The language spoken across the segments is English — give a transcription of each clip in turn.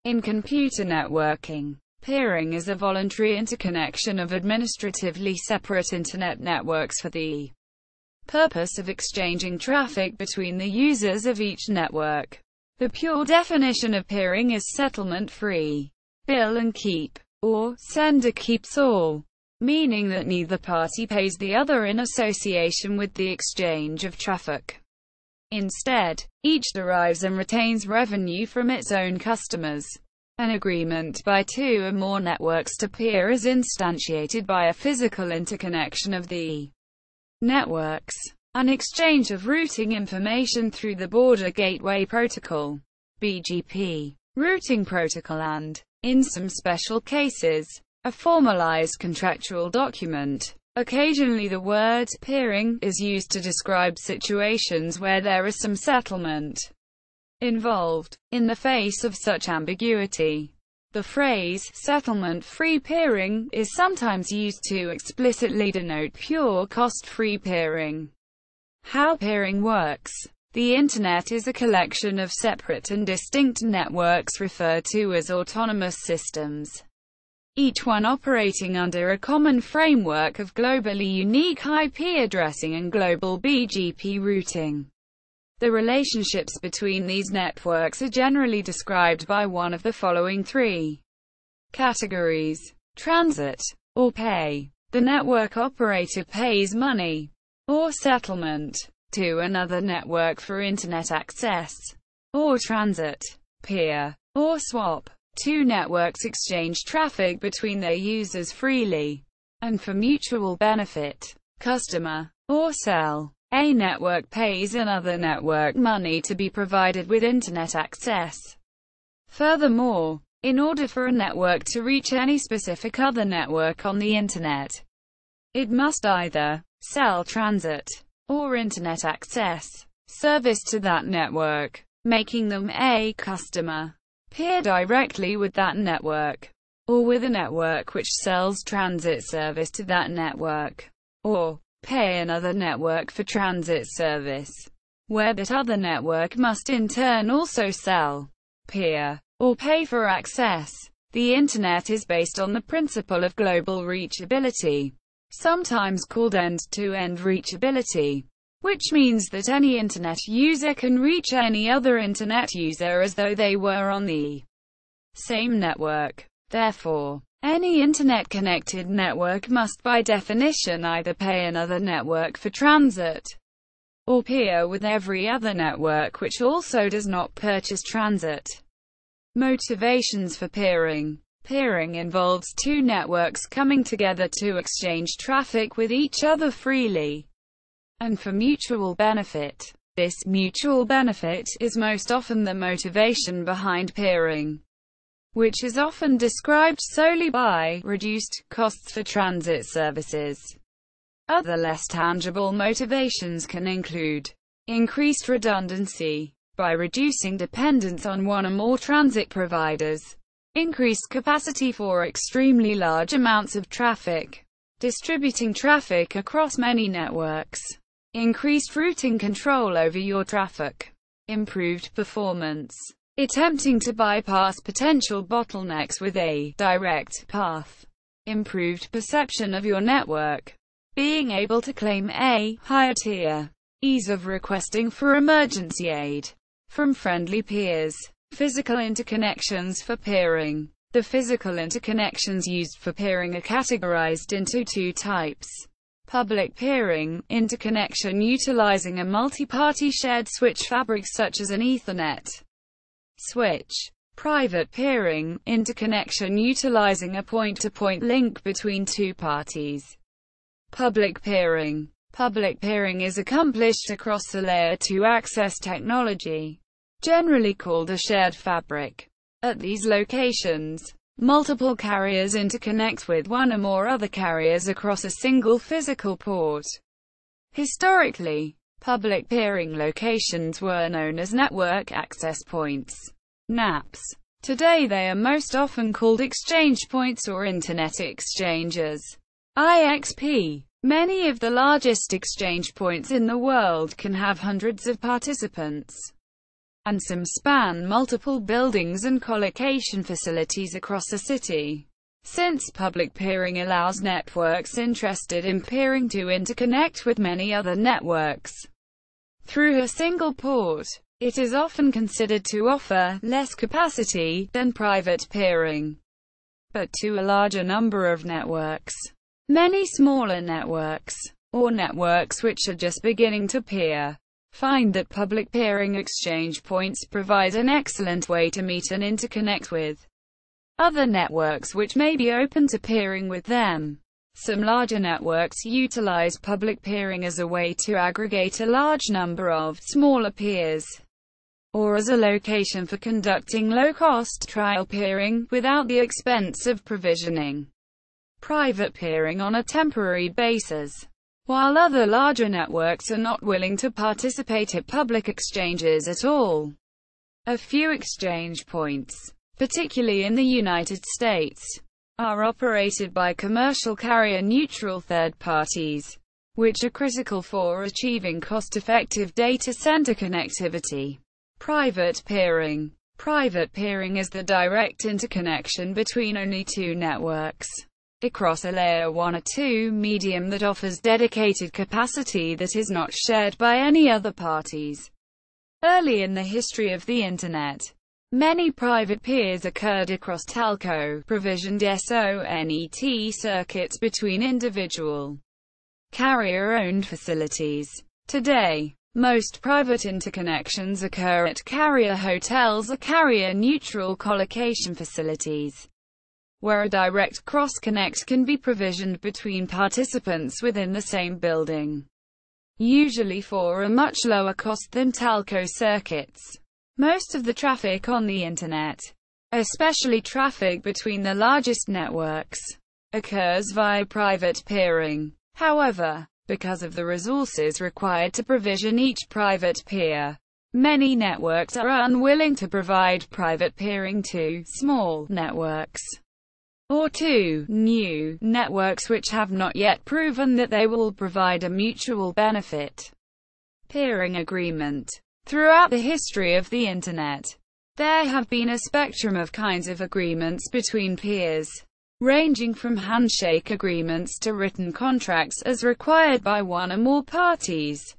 In computer networking, peering is a voluntary interconnection of administratively separate Internet networks for the purpose of exchanging traffic between the users of each network. The pure definition of peering is settlement-free, bill and keep, or sender keeps all, meaning that neither party pays the other in association with the exchange of traffic. Instead, each derives and retains revenue from its own customers. An agreement by two or more networks to peer is instantiated by a physical interconnection of the networks. An exchange of routing information through the Border Gateway Protocol (BGP) routing protocol and, in some special cases, a formalized contractual document. Occasionally the word peering is used to describe situations where there is some settlement involved. In the face of such ambiguity, the phrase settlement-free peering is sometimes used to explicitly denote pure cost-free peering. How peering works. The Internet is a collection of separate and distinct networks referred to as autonomous systems, each one operating under a common framework of globally unique IP addressing and global BGP routing. The relationships between these networks are generally described by one of the following three categories: transit, or pay. The network operator pays money, or settlement, to another network for Internet access, or transit. Peer, or swap. Two networks exchange traffic between their users freely, and for mutual benefit. Customer, or sell. A network pays another network money to be provided with Internet access. Furthermore, in order for a network to reach any specific other network on the Internet, it must either sell transit or Internet access service to that network, making them a customer. Peer directly with that network, or with a network which sells transit service to that network, or pay another network for transit service, where that other network must in turn also sell, peer, or pay for access. The Internet is based on the principle of global reachability, sometimes called end-to-end reachability, which means that any Internet user can reach any other Internet user as though they were on the same network. Therefore, any Internet-connected network must by definition either pay another network for transit, or peer with every other network which also does not purchase transit. Motivations for peering. Peering involves two networks coming together to exchange traffic with each other freely, and for mutual benefit. This mutual benefit is most often the motivation behind peering, which is often described solely by reduced costs for transit services. Other less tangible motivations can include increased redundancy, by reducing dependence on one or more transit providers, increased capacity for extremely large amounts of traffic, distributing traffic across many networks, increased routing control over your traffic, improved performance, attempting to bypass potential bottlenecks with a direct path, improved perception of your network, being able to claim a higher tier, ease of requesting for emergency aid from friendly peers. Physical interconnections for peering. The physical interconnections used for peering are categorized into two types. Public peering, interconnection utilizing a multi-party shared switch fabric such as an Ethernet switch. Private peering, interconnection utilizing a point-to-point link between two parties. Public peering. Public peering is accomplished across a layer 2 access technology, generally called a shared fabric. At these locations, multiple carriers interconnect with one or more other carriers across a single physical port. Historically, public peering locations were known as network access points, NAPs. Today they are most often called exchange points or Internet exchanges, IXP. Many of the largest exchange points in the world can have hundreds of participants. and some span multiple buildings and colocation facilities across a city. Since public peering allows networks interested in peering to interconnect with many other networks through a single port, it is often considered to offer less capacity than private peering, but to a larger number of networks. Many smaller networks, or networks which are just beginning to peer, find that public peering exchange points provide an excellent way to meet and interconnect with other networks which may be open to peering with them. Some larger networks utilize public peering as a way to aggregate a large number of smaller peers, or as a location for conducting low-cost trial peering, without the expense of provisioning private peering on a temporary basis. While other larger networks are not willing to participate at public exchanges at all, a few exchange points, particularly in the United States, are operated by commercial carrier-neutral third parties, which are critical for achieving cost-effective data center connectivity. Private peering. Private peering is the direct interconnection between only two networks across a layer 1 or 2 medium that offers dedicated capacity that is not shared by any other parties. Early in the history of the Internet, many private peers occurred across telco-provisioned SONET circuits between individual carrier-owned facilities. Today, most private interconnections occur at carrier hotels or carrier-neutral colocation facilities, where a direct cross-connect can be provisioned between participants within the same building, usually for a much lower cost than telco circuits. Most of the traffic on the Internet, especially traffic between the largest networks, occurs via private peering. However, because of the resources required to provision each private peer, many networks are unwilling to provide private peering to small networks, or to new networks which have not yet proven that they will provide a mutual benefit peering agreement. Throughout the history of the Internet, there have been a spectrum of kinds of agreements between peers, ranging from handshake agreements to written contracts as required by one or more parties.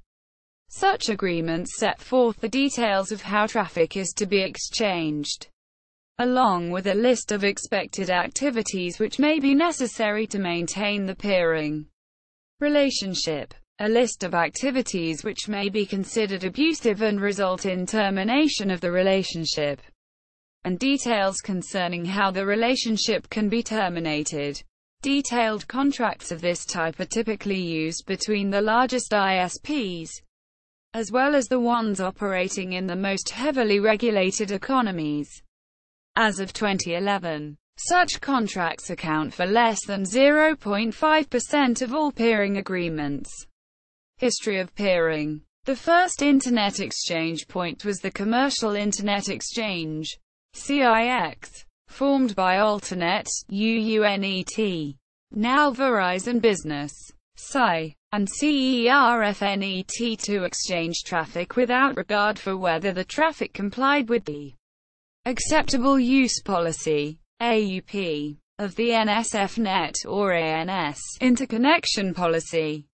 Such agreements set forth the details of how traffic is to be exchanged, along with a list of expected activities which may be necessary to maintain the peering relationship. A list of activities which may be considered abusive and result in termination of the relationship, and details concerning how the relationship can be terminated. Detailed contracts of this type are typically used between the largest ISPs, as well as the ones operating in the most heavily regulated economies. As of 2011, such contracts account for less than 0.5% of all peering agreements. History of peering. The first Internet exchange point was the Commercial Internet Exchange, CIX, formed by Alternet, UUNET, now Verizon Business, SI, and CERFNET to exchange traffic without regard for whether the traffic complied with the Acceptable Use Policy, AUP, of the NSFNet or ANS interconnection policy.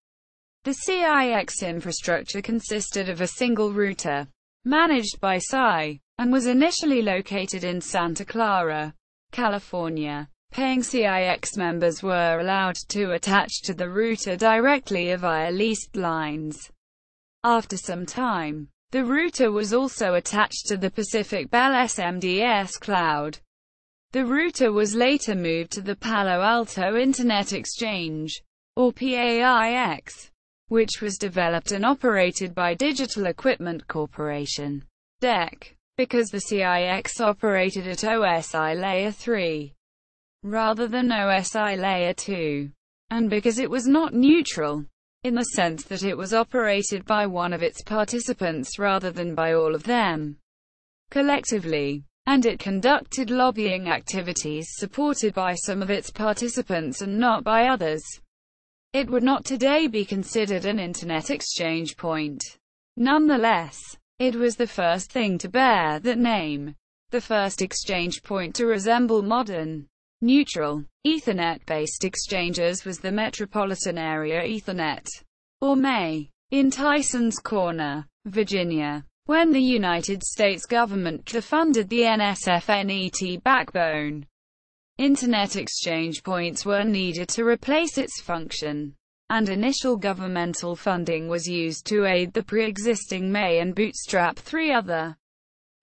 The CIX infrastructure consisted of a single router, managed by SI, and was initially located in Santa Clara, California. Paying CIX members were allowed to attach to the router directly via leased lines. After some time, the router was also attached to the Pacific Bell SMDS cloud. The router was later moved to the Palo Alto Internet Exchange, or PAIX, which was developed and operated by Digital Equipment Corporation, DEC, because the CIX operated at OSI Layer 3, rather than OSI Layer 2, and because it was not neutral, in the sense that it was operated by one of its participants rather than by all of them collectively, and it conducted lobbying activities supported by some of its participants and not by others. It would not today be considered an Internet exchange point. Nonetheless, It was the first thing to bear that name, the first exchange point to resemble modern, neutral, Ethernet-based exchanges was the Metropolitan Area Ethernet, or MEI, in Tysons Corner, Virginia. When the United States government funded the NSF-NET backbone, Internet exchange points were needed to replace its function, and initial governmental funding was used to aid the pre-existing MEI and bootstrap three other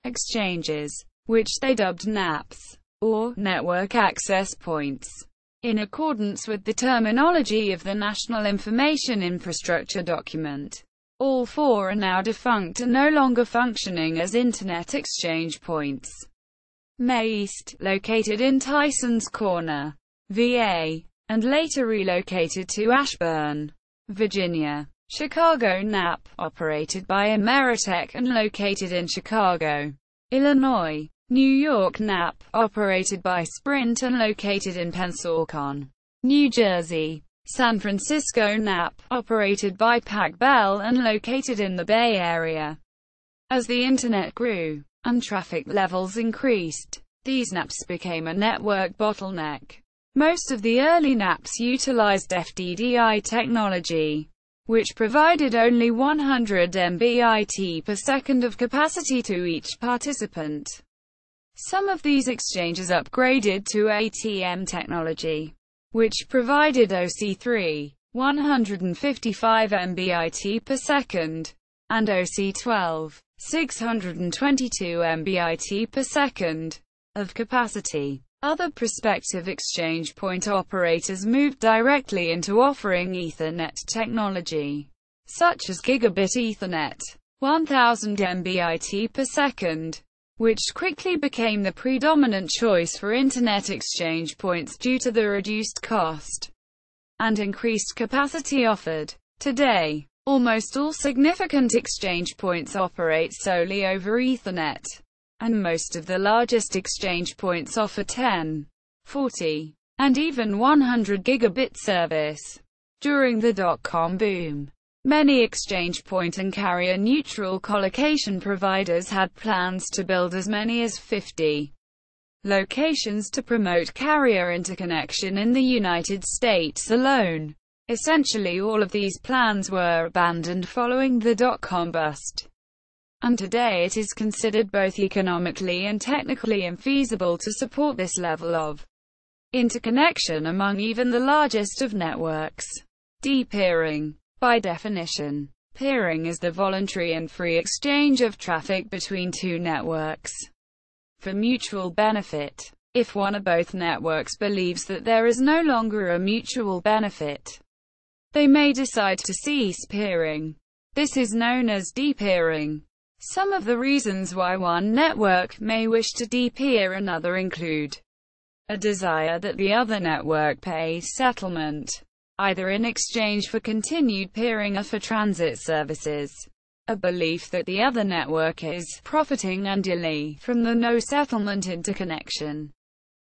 exchanges, which they dubbed NAPs, or Network Access Points, in accordance with the terminology of the National Information Infrastructure document. All four are now defunct and no longer functioning as Internet exchange points. MEI East, located in Tysons Corner, VA, and later relocated to Ashburn, Virginia. Chicago NAP, operated by Ameritech and located in Chicago, Illinois. New York NAP, operated by Sprint and located in Pensacola, New Jersey. San Francisco NAP, operated by Pac Bell and located in the Bay Area. As the Internet grew, and traffic levels increased, these NAPs became a network bottleneck. Most of the early NAPs utilized FDDI technology, which provided only 100 Mbit per second of capacity to each participant. Some of these exchanges upgraded to ATM technology, which provided OC3, 155 Mbit per second, and OC12, 622 Mbit per second, of capacity. Other prospective exchange point operators moved directly into offering Ethernet technology, such as Gigabit Ethernet, 1000 Mbit per second, which quickly became the predominant choice for Internet exchange points due to the reduced cost and increased capacity offered. Today, almost all significant exchange points operate solely over Ethernet, and most of the largest exchange points offer 10, 40, and even 100 gigabit service. During the dot-com boom, many exchange point and carrier-neutral colocation providers had plans to build as many as 50 locations to promote carrier interconnection in the United States alone. Essentially all of these plans were abandoned following the dot-com bust, and today it is considered both economically and technically infeasible to support this level of interconnection among even the largest of networks. De-peering. By definition, peering is the voluntary and free exchange of traffic between two networks for mutual benefit. If one or both networks believes that there is no longer a mutual benefit, they may decide to cease peering. This is known as de-peering. Some of the reasons why one network may wish to de-peer another include a desire that the other network pay settlement, either in exchange for continued peering or for transit services, a belief that the other network is profiting unduly from the no-settlement interconnection,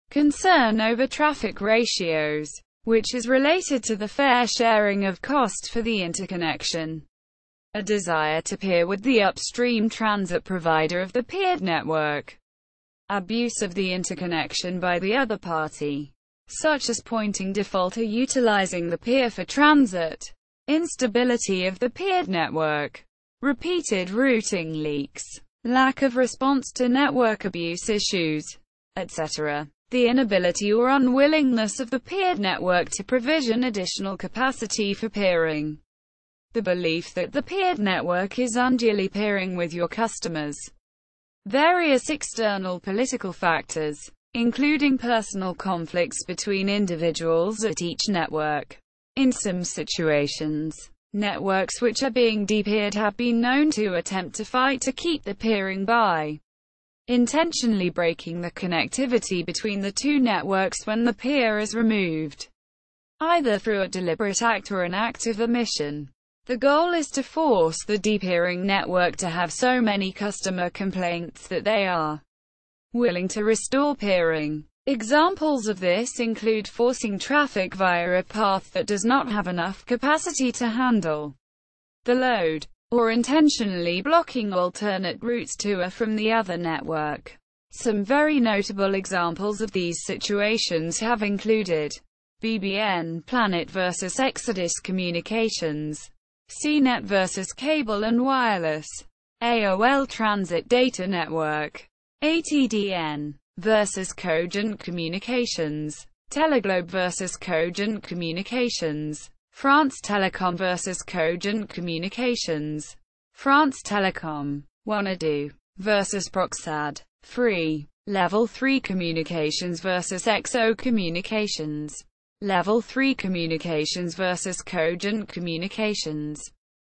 concern over traffic ratios, which is related to the fair sharing of cost for the interconnection, a desire to peer with the upstream transit provider of the peered network, abuse of the interconnection by the other party, such as pointing default or utilizing the peer for transit, instability of the peered network, repeated routing leaks, lack of response to network abuse issues, etc. The inability or unwillingness of the peered network to provision additional capacity for peering. The belief that the peered network is unduly peering with your customers. Various external political factors, including personal conflicts between individuals at each network. In some situations, networks which are being de-peered have been known to attempt to fight to keep the peering by intentionally breaking the connectivity between the two networks when the peer is removed, either through a deliberate act or an act of omission. The goal is to force the de-peering network to have so many customer complaints that they are willing to restore peering. Examples of this include forcing traffic via a path that does not have enough capacity to handle the load, or intentionally blocking alternate routes to or from the other network. Some very notable examples of these situations have included BBN Planet vs Exodus Communications, CNET vs Cable and Wireless, AOL Transit Data Network, ATDN vs Cogent Communications, Teleglobe vs Cogent Communications, France Telecom vs Cogent Communications, France Telecom, Wanadu vs Proxad, Free, Level 3 Communications vs XO Communications, Level 3 Communications vs Cogent Communications,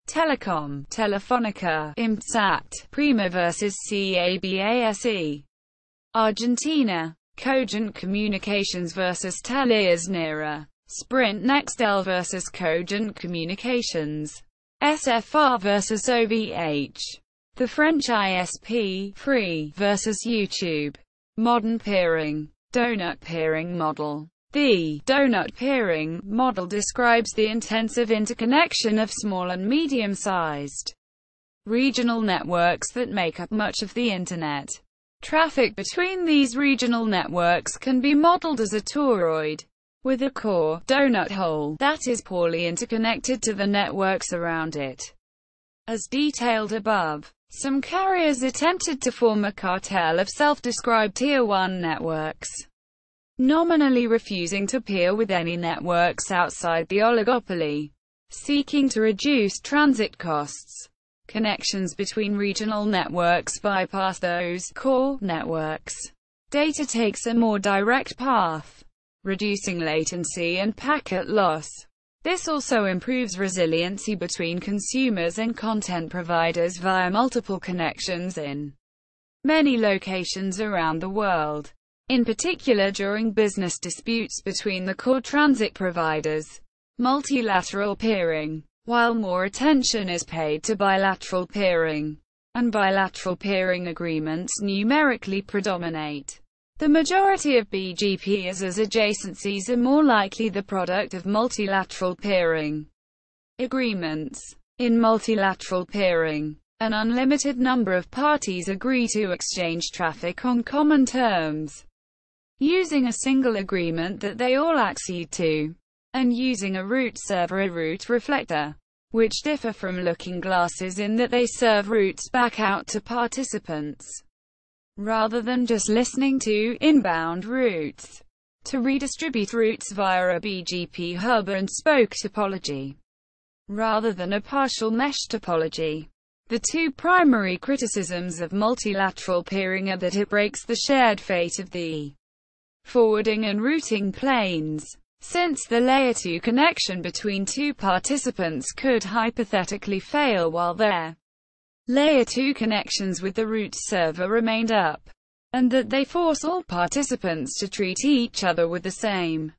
Telecom, Telefonica, IMSAT, Prima vs CABASE, Argentina, Cogent Communications vs Telesnera, Sprint Nextel vs Cogent Communications, SFR vs OVH, the French ISP, Free, vs YouTube, Modern Peering, Donut Peering Model. The donut peering model describes the intensive interconnection of small and medium-sized regional networks that make up much of the Internet. Traffic between these regional networks can be modeled as a toroid, with a core, donut hole, that is poorly interconnected to the networks around it. As detailed above, some carriers attempted to form a cartel of self-described Tier 1 networks, nominally refusing to peer with any networks outside the oligopoly, seeking to reduce transit costs. Connections between regional networks bypass those core networks. Data takes a more direct path, reducing latency and packet loss. This also improves resiliency between consumers and content providers via multiple connections in many locations around the world. In particular during business disputes between the core transit providers. Multilateral peering. While more attention is paid to bilateral peering, and bilateral peering agreements numerically predominate, the majority of BGPs as adjacencies are more likely the product of multilateral peering agreements. In multilateral peering, an unlimited number of parties agree to exchange traffic on common terms, using a single agreement that they all accede to, and using a route server and route reflector, which differ from looking glasses in that they serve routes back out to participants, rather than just listening to inbound routes, to redistribute routes via a BGP hub and spoke topology, rather than a partial mesh topology. The two primary criticisms of multilateral peering are that it breaks the shared fate of the forwarding and routing planes, since the layer 2 connection between two participants could hypothetically fail while their layer 2 connections with the route server remained up, and that they force all participants to treat each other with the same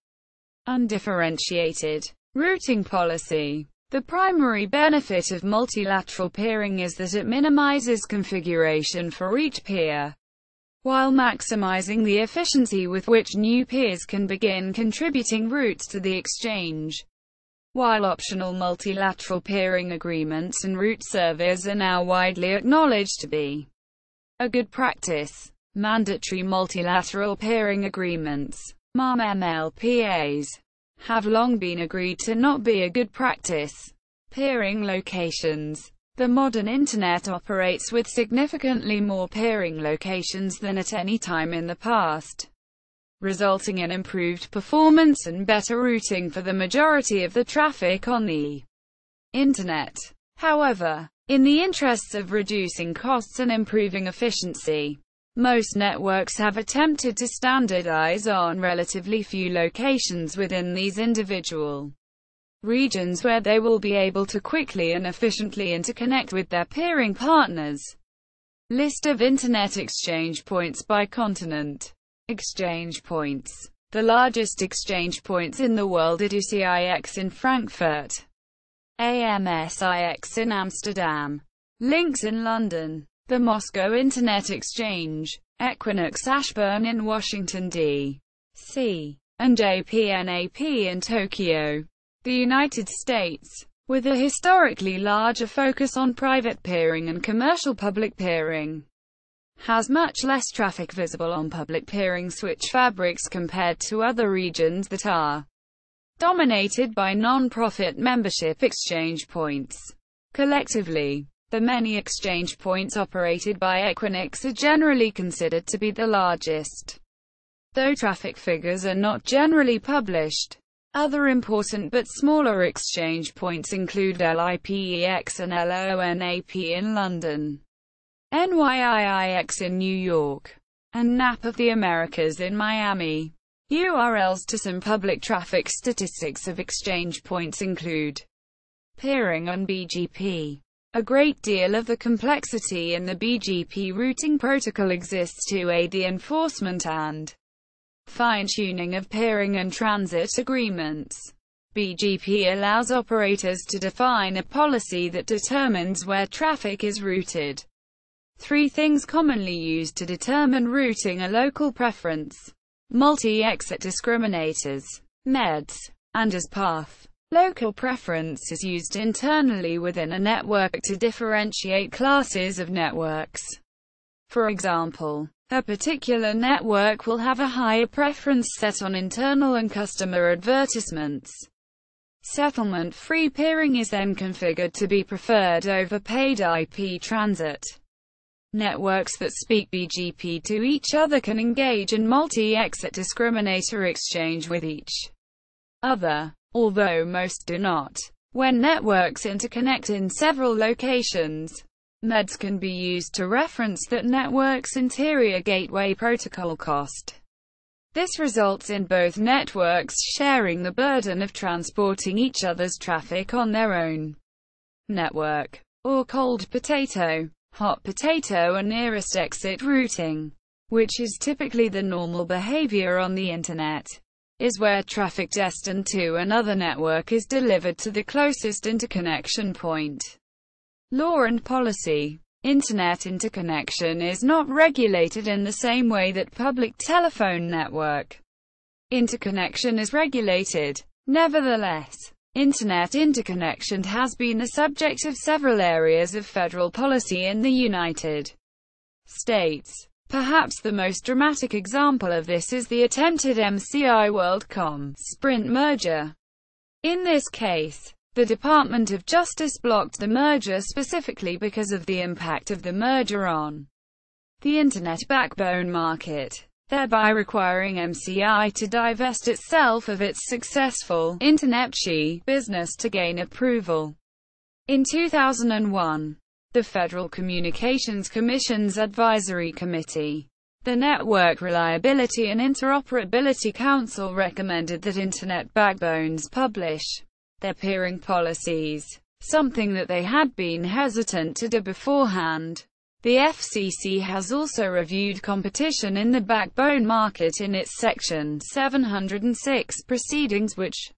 undifferentiated routing policy. The primary benefit of multilateral peering is that it minimizes configuration for each peer, while maximizing the efficiency with which new peers can begin contributing routes to the exchange. While optional multilateral peering agreements and route servers are now widely acknowledged to be a good practice, mandatory multilateral peering agreements, MMLPAs, have long been agreed to not be a good practice. Peering locations. The modern Internet operates with significantly more peering locations than at any time in the past, resulting in improved performance and better routing for the majority of the traffic on the Internet. However, in the interests of reducing costs and improving efficiency, most networks have attempted to standardize on relatively few locations within these individual regions where they will be able to quickly and efficiently interconnect with their peering partners. List of Internet exchange points by continent. Exchange points. The largest exchange points in the world are UCIX in Frankfurt, AMSIX in Amsterdam, Links in London, the Moscow Internet Exchange, Equinox Ashburn in Washington, D.C., and JPNAP in Tokyo. The United States. with a historically larger focus on private peering and commercial public peering, has much less traffic visible on public peering switch fabrics compared to other regions that are dominated by non-profit membership exchange points. Collectively, the many exchange points operated by Equinix are generally considered to be the largest, though traffic figures are not generally published. Other important but smaller exchange points include LIPEX and LONAP in London, NYIIX in New York, and NAP of the Americas in Miami. URLs to some public traffic statistics of exchange points include peering on BGP. A great deal of the complexity in the BGP routing protocol exists to aid the enforcement and fine-tuning of peering and transit agreements. BGP allows operators to define a policy that determines where traffic is routed. Three things commonly used to determine routing are local preference, multi-exit discriminators, MEDs, and as path. Local preference is used internally within a network to differentiate classes of networks. For example, a particular network will have a higher preference set on internal and customer advertisements. Settlement-free peering is then configured to be preferred over paid IP transit. Networks that speak BGP to each other can engage in multi-exit discriminator exchange with each other, although most do not. When networks interconnect in several locations, MEDs can be used to reference that network's interior gateway protocol cost. This results in both networks sharing the burden of transporting each other's traffic on their own network, or cold potato, hot potato and nearest exit routing, which is typically the normal behavior on the Internet, is where traffic destined to another network is delivered to the closest interconnection point. Law and policy. Internet interconnection is not regulated in the same way that public telephone network interconnection is regulated. Nevertheless, Internet interconnection has been the subject of several areas of federal policy in the United States. Perhaps the most dramatic example of this is the attempted MCI WorldCom-Sprint merger. In this case, the Department of Justice blocked the merger specifically because of the impact of the merger on the Internet backbone market, thereby requiring MCI to divest itself of its successful InternetShe business to gain approval. In 2001, the Federal Communications Commission's Advisory Committee, the Network Reliability and Interoperability Council, recommended that Internet backbones publish their peering policies, something that they had been hesitant to do beforehand. The FCC has also reviewed competition in the backbone market in its Section 706 proceedings, which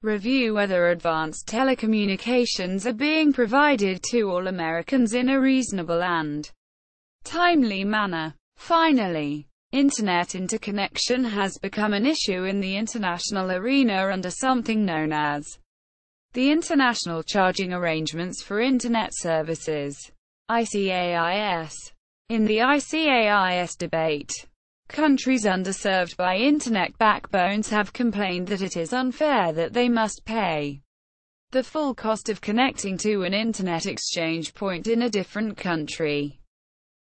review whether advanced telecommunications are being provided to all Americans in a reasonable and timely manner. Finally, Internet interconnection has become an issue in the international arena under something known as the International Charging Arrangements for Internet Services, ICAIS. In the ICAIS debate, countries underserved by Internet backbones have complained that it is unfair that they must pay the full cost of connecting to an Internet exchange point in a different country,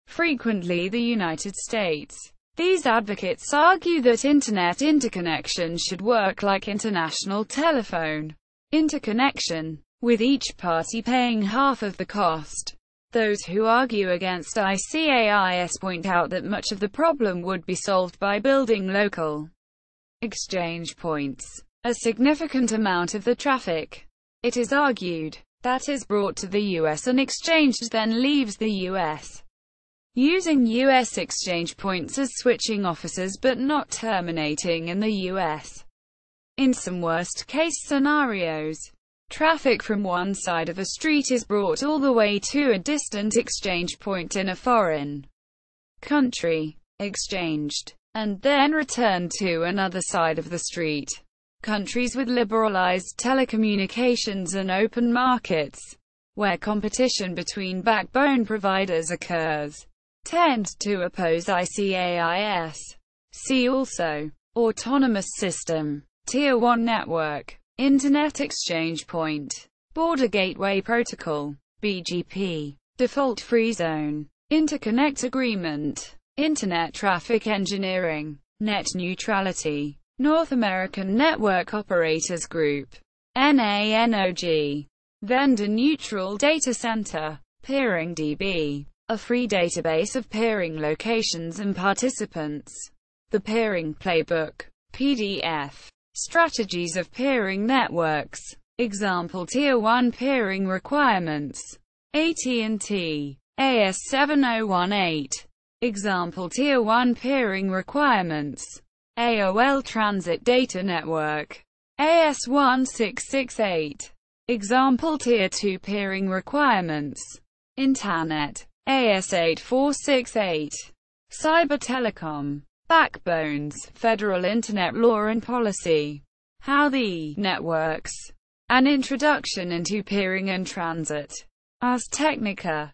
frequently the United States. These advocates argue that Internet interconnection should work like international telephone interconnection, with each party paying half of the cost. Those who argue against ICAIS point out that much of the problem would be solved by building local exchange points. A significant amount of the traffic, it is argued, that is brought to the US and exchanged then leaves the US, using US exchange points as switching offices but not terminating in the US. In some worst-case scenarios, traffic from one side of a street is brought all the way to a distant exchange point in a foreign country, exchanged, and then returned to another side of the street. Countries with liberalized telecommunications and open markets, where competition between backbone providers occurs, tend to oppose ICAIS. See also autonomous system, Tier 1 network, Internet Exchange Point, Border Gateway Protocol, BGP, Default Free Zone, Interconnect Agreement, Internet Traffic Engineering, Net Neutrality, North American Network Operators Group, NANOG, Vendor Neutral Data Center, Peering DB, a free database of peering locations and participants. The Peering Playbook, PDF, Strategies of Peering Networks, Example Tier 1 Peering Requirements, AT&T, AS7018, Example Tier 1 Peering Requirements, AOL Transit Data Network, AS1668, Example Tier 2 Peering Requirements, Internet, AS8468, Cyber Telecom, Backbones, Federal Internet Law and Policy, How the Networks, An Introduction into Peering and Transit, Ars Technica.